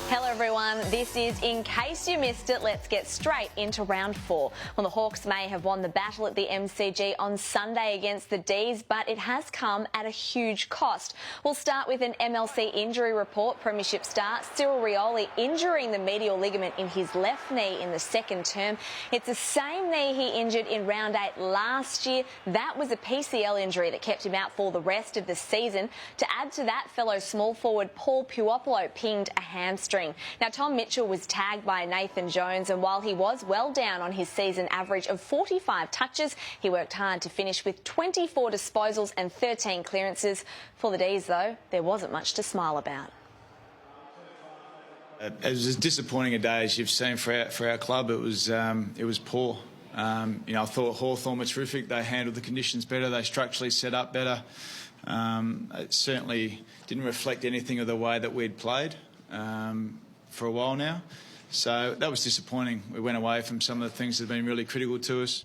Hello everyone, this is In Case You Missed It. Let's get straight into round 4. Well, the Hawks may have won the battle at the MCG on Sunday against the D's, but it has come at a huge cost. We'll start with an MLC injury report. Premiership star Cyril Rioli injuring the medial ligament in his left knee in the second term. It's the same knee he injured in round 8 last year. That was a PCL injury that kept him out for the rest of the season. To add to that, fellow small forward Paul Puopolo pinged a hamstring. Now, Tom Mitchell was tagged by Nathan Jones, and while he was well down on his season average of 45 touches, he worked hard to finish with 24 disposals and 13 clearances. For the D's, though, there wasn't much to smile about. It was as disappointing a day as you've seen for our club. It was poor. I thought Hawthorn were terrific. They handled the conditions better. They structurally set up better. It certainly didn't reflect anything of the way that we'd played for a while now. So that was disappointing. We went away from some of the things that have been really critical to us.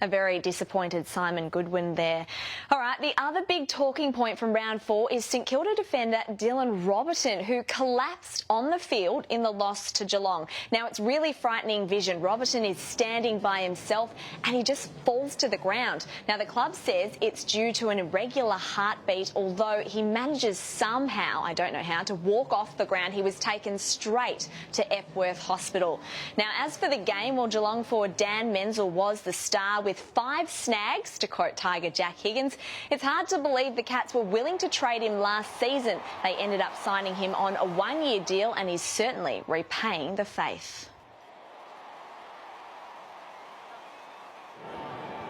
A very disappointed Simon Goodwin there. All right, the other big talking point from round 4 is St Kilda defender Dylan Robertson, who collapsed on the field in the loss to Geelong. Now, it's really frightening vision. Robertson is standing by himself and he just falls to the ground. Now, the club says it's due to an irregular heartbeat, although he manages somehow, I don't know how, to walk off the ground. He was taken straight to Epworth Hospital. Now, as for the game, well, Geelong forward Dan Menzel was the star with 5 snags, to quote Tiger Jack Higgins. It's hard to believe the Cats were willing to trade him last season. They ended up signing him on a 1-year deal, and he's certainly repaying the faith.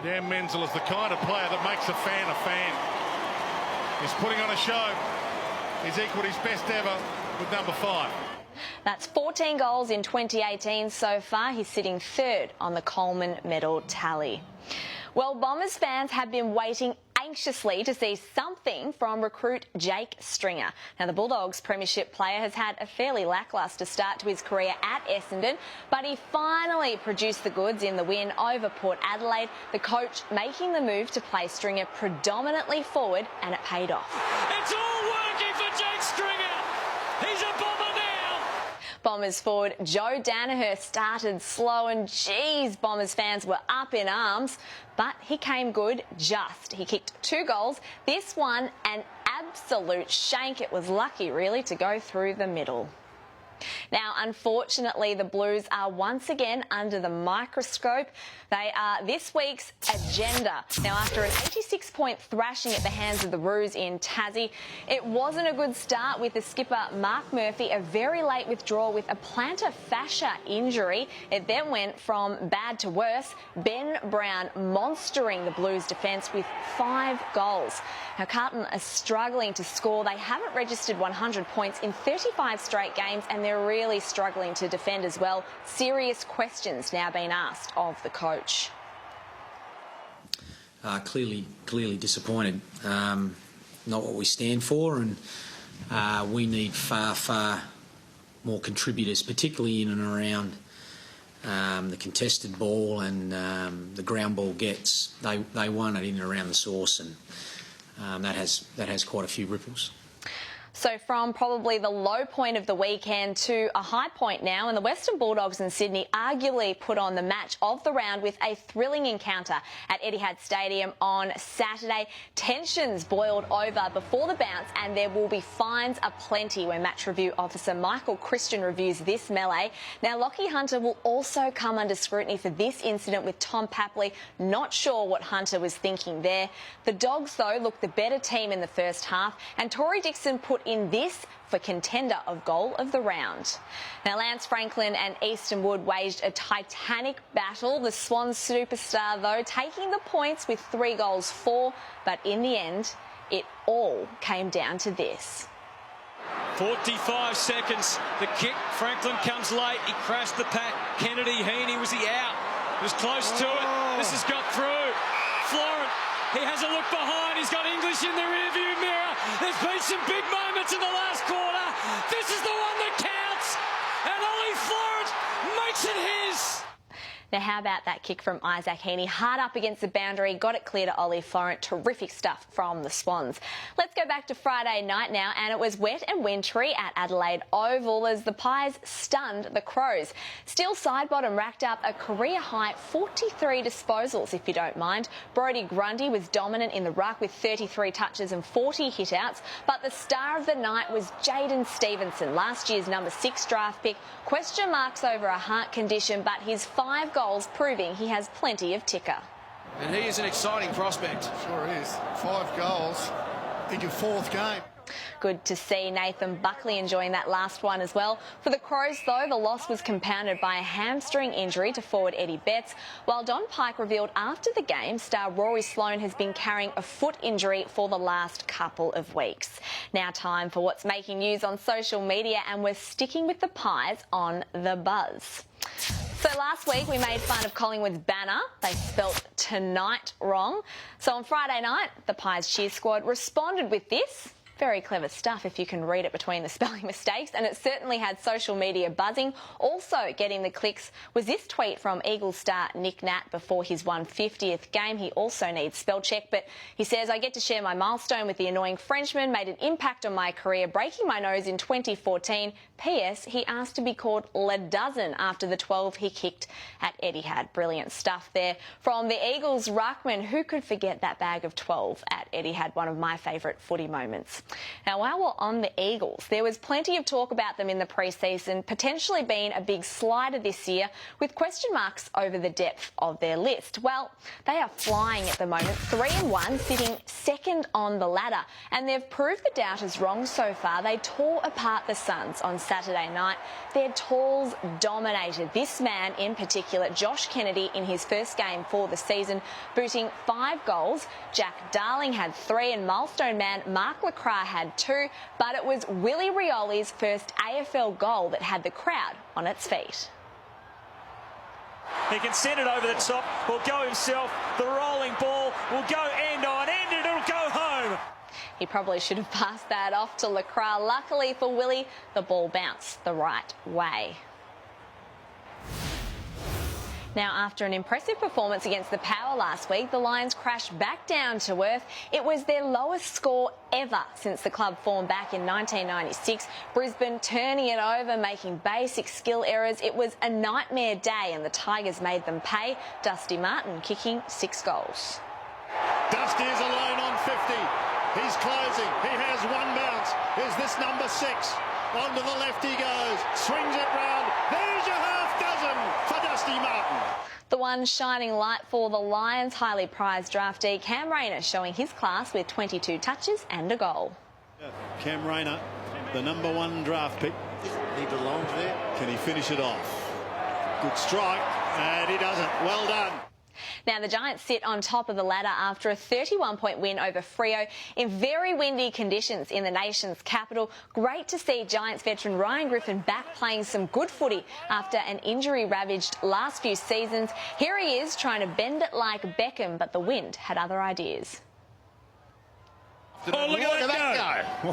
Dan Menzel is the kind of player that makes a fan. He's putting on a show. He's equalled his best ever with number 5. That's 14 goals in 2018 so far. He's sitting 3rd on the Coleman medal tally. Well, Bombers fans have been waiting anxiously to see something from recruit Jake Stringer. Now, the Bulldogs premiership player has had a fairly lacklustre start to his career at Essendon, but he finally produced the goods in the win over Port Adelaide, the coach making the move to play Stringer predominantly forward, and it paid off. It's all working for Jake Stringer. He's a Bomber now. Bombers forward Joe Danaher started slow, and geez, Bombers fans were up in arms, but he came good just. He kicked 2 goals. This one, an absolute shank. It was lucky, really, to go through the middle. Now, unfortunately, the Blues are once again under the microscope. They are this week's agenda. Now, after an 86-point thrashing at the hands of the Roos in Tassie, it wasn't a good start with the skipper Mark Murphy, a very late withdrawal with a plantar fascia injury. It then went from bad to worse, Ben Brown monstering the Blues defence with 5 goals. Now, Carlton are struggling to score. They haven't registered 100 points in 35 straight games, and they're really struggling to defend as well. Serious questions now being asked of the coach. Clearly disappointed. Not what we stand for, and we need far more contributors, particularly in and around the contested ball and the ground ball gets. They won it in and around the source, and that has quite a few ripples. So from probably the low point of the weekend to a high point now, and the Western Bulldogs and Sydney arguably put on the match of the round with a thrilling encounter at Etihad Stadium on Saturday. Tensions boiled over before the bounce, and there will be fines aplenty when match review officer Michael Christian reviews this melee. Now, Lachie Hunter will also come under scrutiny for this incident with Tom Papley. Not sure what Hunter was thinking there. The Dogs, though, looked the better team in the first half, and Tory Dixon put in this for contender of goal of the round. Now, Lance Franklin and Easton Wood waged a titanic battle. The Swan superstar, though, taking the points with 3 goals for, but in the end, it all came down to this. 45 seconds. The kick. Franklin comes late. He crashed the pack. Kennedy, Heaney, was he out? He was close to it. This has got through. Florent. He hasn't looked behind. He's got English in the rearview mirror. There's been some big moments in the last quarter. This is the one that counts. And Ollie Florent makes it his. Now, how about that kick from Isaac Heaney? Hard up against the boundary, got it clear to Ollie Florent. Terrific stuff from the Swans. Let's go back to Friday night now, and it was wet and wintry at Adelaide Oval as the Pies stunned the Crows. Still Sidebottom racked up a career-high 43 disposals, if you don't mind. Brodie Grundy was dominant in the ruck with 33 touches and 40 hit-outs, but the star of the night was Jaden Stevenson, last year's number 6 draft pick. Question marks over a heart condition, but his 5 goals proving he has plenty of ticker. And he is an exciting prospect. Sure is. 5 goals in your 4th game. Good to see Nathan Buckley enjoying that last one as well. For the Crows, though, the loss was compounded by a hamstring injury to forward Eddie Betts, while Don Pike revealed after the game star Rory Sloane has been carrying a foot injury for the last couple of weeks. Now time for what's making news on social media, and we're sticking with the Pies on the buzz. So last week we made fun of Collingwood's banner. They spelt tonight wrong. So on Friday night, the Pies cheer squad responded with this. Very clever stuff if you can read it between the spelling mistakes, and it certainly had social media buzzing. Also getting the clicks was this tweet from Eagles star Nick Nat before his 150th game. He also needs spell check, but he says, I get to share my milestone with the annoying Frenchman, made an impact on my career, breaking my nose in 2014. P.S. He asked to be called Le Dozen after the 12 he kicked at Etihad. Brilliant stuff there from the Eagles ruckman. Who could forget that bag of 12 at Etihad? One of my favourite footy moments. Now, while we're on the Eagles, there was plenty of talk about them in the pre-season, potentially being a big slider this year, with question marks over the depth of their list. Well, they are flying at the moment, 3-1, sitting second on the ladder, and they've proved the doubters wrong so far. They tore apart the Suns on Saturday night. Their tools dominated. This man in particular, Josh Kennedy, in his first game for the season, booting 5 goals. Jack Darling had 3, and milestone man Mark Lacroix had 2, but it was Willie Rioli's first AFL goal that had the crowd on its feet. He can send it over the top, will go himself, the rolling ball will go end on end and it'll go home. He probably should have passed that off to Lacroix. Luckily for Willie, the ball bounced the right way. Now, after an impressive performance against the Power last week, the Lions crashed back down to earth. It was their lowest score ever since the club formed back in 1996. Brisbane turning it over, making basic skill errors. It was a nightmare day, and the Tigers made them pay. Dusty Martin kicking 6 goals. Dusty is alone on 50. He's closing. He has 1 bounce. Is this number 6? Onto the left he goes. Swings it round. There's your half dozen for Dusty Martin. The one shining light for the Lions, highly prized draftee Cam Rayner, showing his class with 22 touches and a goal. Cam Rayner, the number 1 draft pick. He belongs there. Can he finish it off? Good strike, and he doesn't. Well done. Now, the Giants sit on top of the ladder after a 31-point win over Freo in very windy conditions in the nation's capital. Great to see Giants veteran Ryan Griffin back playing some good footy after an injury-ravaged last few seasons. Here he is trying to bend it like Beckham, but the wind had other ideas. Oh, look at that go.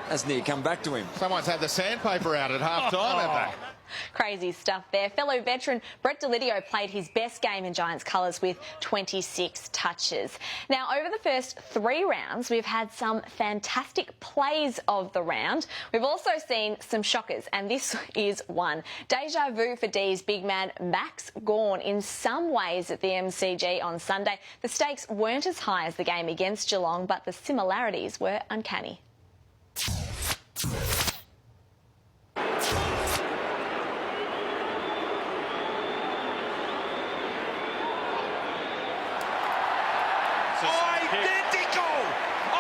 Hasn't he come back to him? Someone's had the sandpaper out at half-time, haven't they? Crazy stuff there. Fellow veteran Brett Delidio played his best game in Giants colours with 26 touches. Now, over the first 3 rounds, we've had some fantastic plays of the round. We've also seen some shockers, and this is one. Deja vu for D's big man Max Gawn in some ways at the MCG on Sunday. The stakes weren't as high as the game against Geelong, but the similarities were uncanny.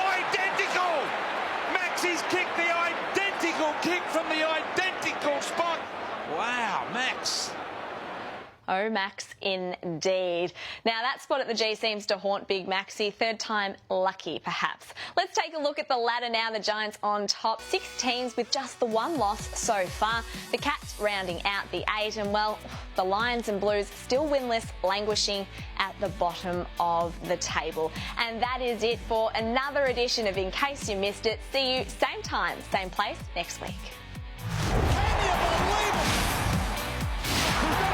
Identical! Maxie's kicked the identical kick from the identical spot. Wow, Max. Oh, Max, indeed. Now, that spot at the G seems to haunt Big Maxie. 3rd time lucky, perhaps. Let's take a look at the ladder now. The Giants on top. 6 teams with just the 1 loss so far. The Cats rounding out the 8. And, well, the Lions and Blues still winless, languishing at the bottom of the table. And that is it for another edition of In Case You Missed It. See you same time, same place next week. Can you believe it?